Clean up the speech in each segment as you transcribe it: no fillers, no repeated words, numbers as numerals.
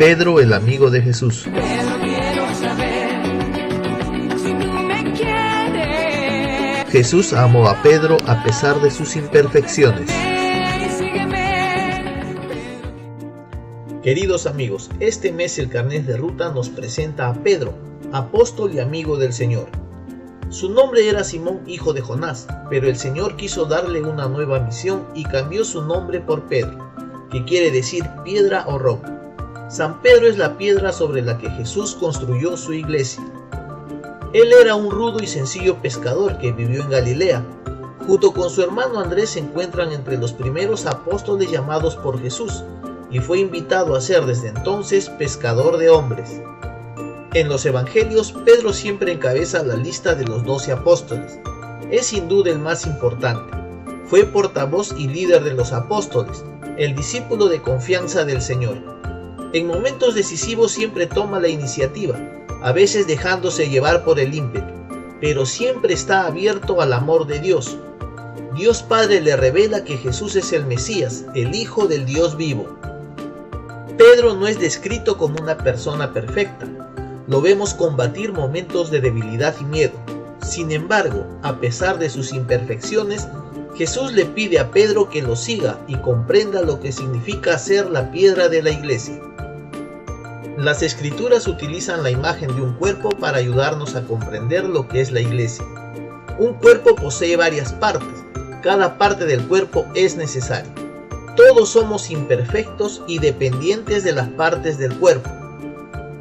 Pedro, el amigo de Jesús. Jesús amó a Pedro a pesar de sus imperfecciones. Queridos amigos, este mes el carnet de ruta nos presenta a Pedro, apóstol y amigo del Señor. Su nombre era Simón, hijo de Jonás, pero el Señor quiso darle una nueva misión y cambió su nombre por Pedro, que quiere decir piedra o roca. San Pedro es la piedra sobre la que Jesús construyó su iglesia. Él era un rudo y sencillo pescador que vivió en Galilea. Junto con su hermano Andrés se encuentran entre los primeros apóstoles llamados por Jesús, y fue invitado a ser desde entonces pescador de hombres. En los evangelios, Pedro siempre encabeza la lista de los 12 apóstoles. Es sin duda el más importante. Fue portavoz y líder de los apóstoles, el discípulo de confianza del Señor. En momentos decisivos siempre toma la iniciativa, a veces dejándose llevar por el ímpetu, pero siempre está abierto al amor de Dios. Dios Padre le revela que Jesús es el Mesías, el Hijo del Dios vivo. Pedro no es descrito como una persona perfecta. Lo vemos combatir momentos de debilidad y miedo. Sin embargo, a pesar de sus imperfecciones, Jesús le pide a Pedro que lo siga y comprenda lo que significa ser la piedra de la iglesia. Las escrituras utilizan la imagen de un cuerpo para ayudarnos a comprender lo que es la iglesia. Un cuerpo posee varias partes. Cada parte del cuerpo es necesaria. Todos somos imperfectos y dependientes de las partes del cuerpo.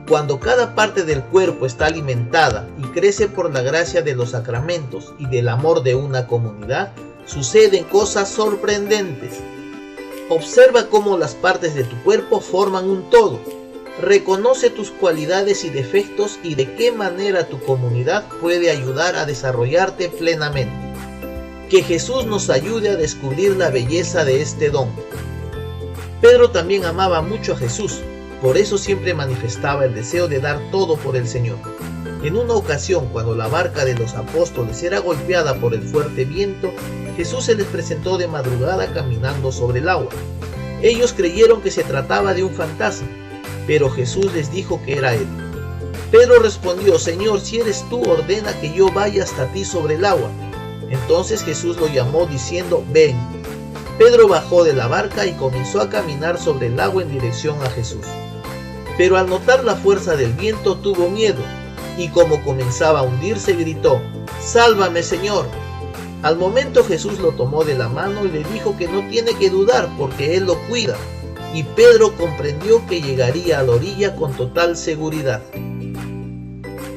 Cuando cada parte del cuerpo está alimentada y crece por la gracia de los sacramentos y del amor de una comunidad, suceden cosas sorprendentes. Observa cómo las partes de tu cuerpo forman un todo. Reconoce tus cualidades y defectos y de qué manera tu comunidad puede ayudar a desarrollarte plenamente. Que Jesús nos ayude a descubrir la belleza de este don. Pedro también amaba mucho a Jesús, por eso siempre manifestaba el deseo de dar todo por el Señor. En una ocasión, cuando la barca de los apóstoles era golpeada por el fuerte viento, Jesús se les presentó de madrugada caminando sobre el agua. Ellos creyeron que se trataba de un fantasma, pero Jesús les dijo que era Él. Pedro respondió: Señor, si eres tú, ordena que yo vaya hasta ti sobre el agua. Entonces Jesús lo llamó diciendo: ven. Pedro bajó de la barca y comenzó a caminar sobre el agua en dirección a Jesús. Pero al notar la fuerza del viento tuvo miedo, y como comenzaba a hundirse gritó: ¡Sálvame, Señor! Al momento Jesús lo tomó de la mano y le dijo que no tiene que dudar porque Él lo cuida, y Pedro comprendió que llegaría a la orilla con total seguridad.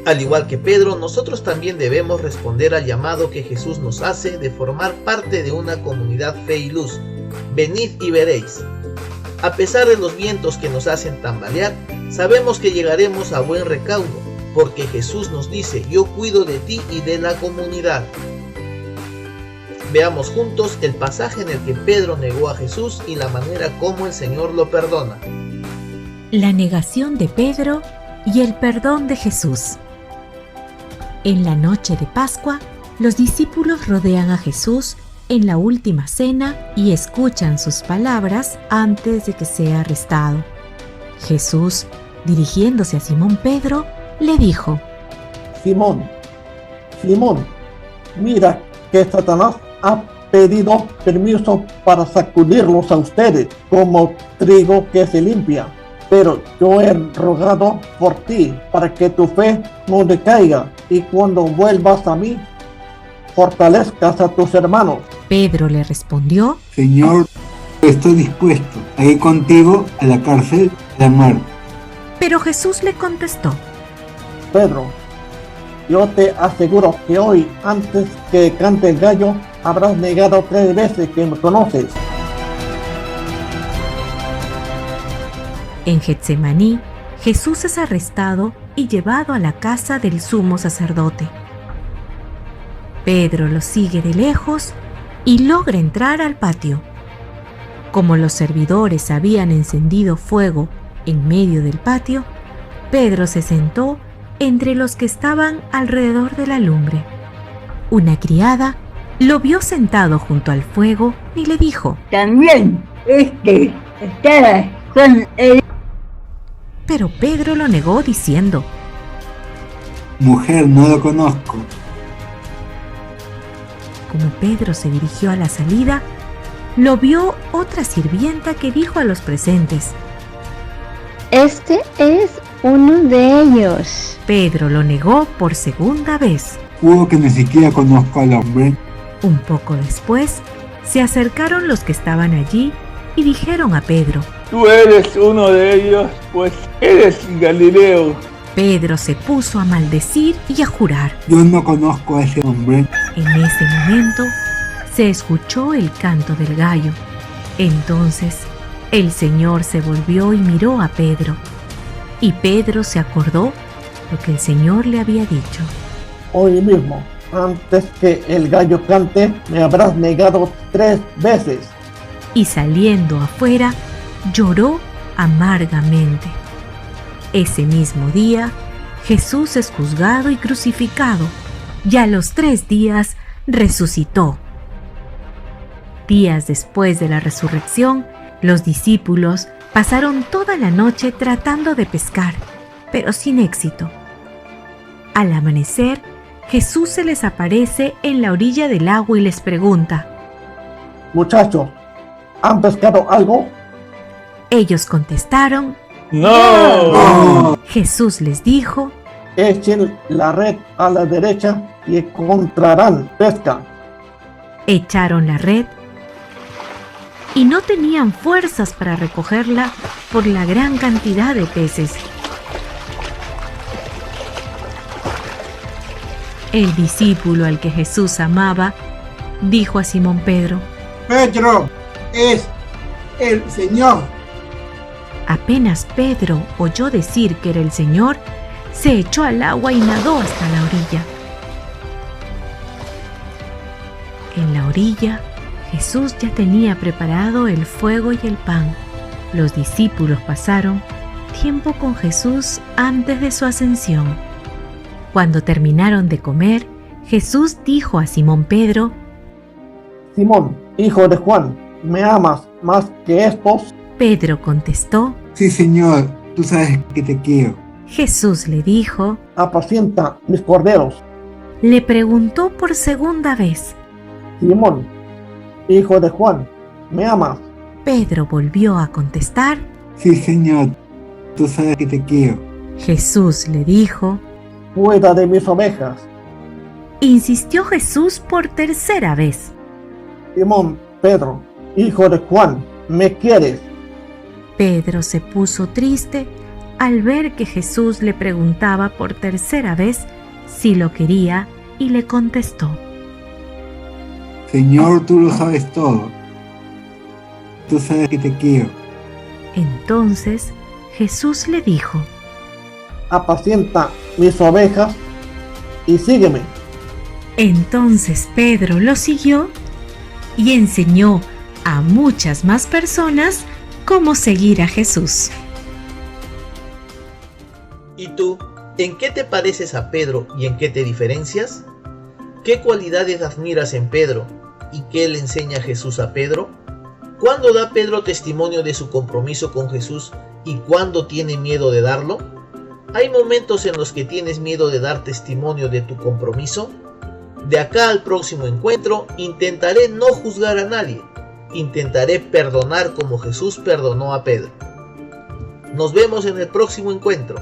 Al igual que Pedro, nosotros también debemos responder al llamado que Jesús nos hace de formar parte de una comunidad fe y luz. Venid y veréis. A pesar de los vientos que nos hacen tambalear, sabemos que llegaremos a buen recaudo, porque Jesús nos dice: yo cuido de ti y de la comunidad. Veamos juntos el pasaje en el que Pedro negó a Jesús y la manera como el Señor lo perdona. La negación de Pedro y el perdón de Jesús. En la noche de Pascua, los discípulos rodean a Jesús en la última cena y escuchan sus palabras antes de que sea arrestado. Jesús, dirigiéndose a Simón Pedro, le dijo: Simón, Simón, mira que Satanás ha pedido permiso para sacudirlos a ustedes como trigo que se limpia. Pero yo he rogado por ti para que tu fe no decaiga y cuando vuelvas a mí, fortalezcas a tus hermanos. Pedro le respondió: Señor, estoy dispuesto a ir contigo a la cárcel de la muerte. Pero Jesús le contestó: Pedro, yo te aseguro que hoy, antes que cante el gallo, habrás negado 3 veces que me conoces. En Getsemaní, Jesús es arrestado y llevado a la casa del sumo sacerdote. Pedro lo sigue de lejos y logra entrar al patio. Como los servidores habían encendido fuego en medio del patio, Pedro se sentó entre los que estaban alrededor de la lumbre. Una criada lo vio sentado junto al fuego y le dijo: también estaba con él. pero Pedro lo negó diciendo: Mujer, no lo conozco. Como Pedro se dirigió a la salida, lo vio otra sirvienta que dijo a los presentes: Este es uno de ellos. Pedro lo negó por segunda vez. Juro que ni siquiera conozco al hombre. Un poco después, se acercaron los que estaban allí y dijeron a Pedro: Tú eres uno de ellos, pues eres Galileo. Pedro se puso a maldecir y a jurar. Yo no conozco a ese hombre. En ese momento, se escuchó el canto del gallo. Entonces, el Señor se volvió y miró a Pedro. Y Pedro se acordó lo que el Señor le había dicho. Hoy mismo, antes que el gallo cante, me habrás negado 3 veces. Y saliendo afuera, lloró amargamente. Ese mismo día, Jesús es juzgado y crucificado, y a los 3 días resucitó. Días después de la resurrección, los discípulos pasaron toda la noche tratando de pescar, pero sin éxito. Al amanecer, Jesús se les aparece en la orilla del agua y les pregunta: Muchachos, ¿han pescado algo? Ellos contestaron: ¡No! Jesús les dijo: Echen la red a la derecha y encontrarán pesca. echaron la red y no tenían fuerzas para recogerla por la gran cantidad de peces. El discípulo al que Jesús amaba dijo a Simón Pedro: Pedro, es el Señor. Apenas Pedro oyó decir que era el Señor, se echó al agua y nadó hasta la orilla. En la orilla, Jesús ya tenía preparado el fuego y el pan. Los discípulos pasaron tiempo con Jesús antes de su ascensión. Cuando terminaron de comer, Jesús dijo a Simón Pedro: Simón, hijo de Juan, ¿me amas más que estos? Pedro contestó. Sí, Señor, tú sabes que te quiero. Jesús le dijo. Apacienta mis corderos. Le preguntó por segunda vez. Simón, hijo de Juan, ¿me amas? Pedro volvió a contestar. Sí, Señor, tú sabes que te quiero. Jesús le dijo. Cuida de mis ovejas. Insistió Jesús por tercera vez. Simón, Pedro, hijo de Juan, ¿me quieres? Pedro se puso triste al ver que Jesús le preguntaba por tercera vez si lo quería y le contestó. Señor, tú lo sabes todo. Tú sabes que te quiero. Entonces Jesús le dijo. Apacienta mis ovejas y sígueme. Entonces Pedro lo siguió y enseñó a muchas más personas cómo seguir a Jesús. ¿Y tú, en qué te pareces a Pedro y en qué te diferencias? ¿Qué cualidades admiras en Pedro y qué le enseña Jesús a Pedro? ¿Cuándo da Pedro testimonio de su compromiso con Jesús y cuándo tiene miedo de darlo? ¿Hay momentos en los que tienes miedo de dar testimonio de tu compromiso? De acá al próximo encuentro, intentaré no juzgar a nadie. Intentaré perdonar como Jesús perdonó a Pedro. Nos vemos en el próximo encuentro.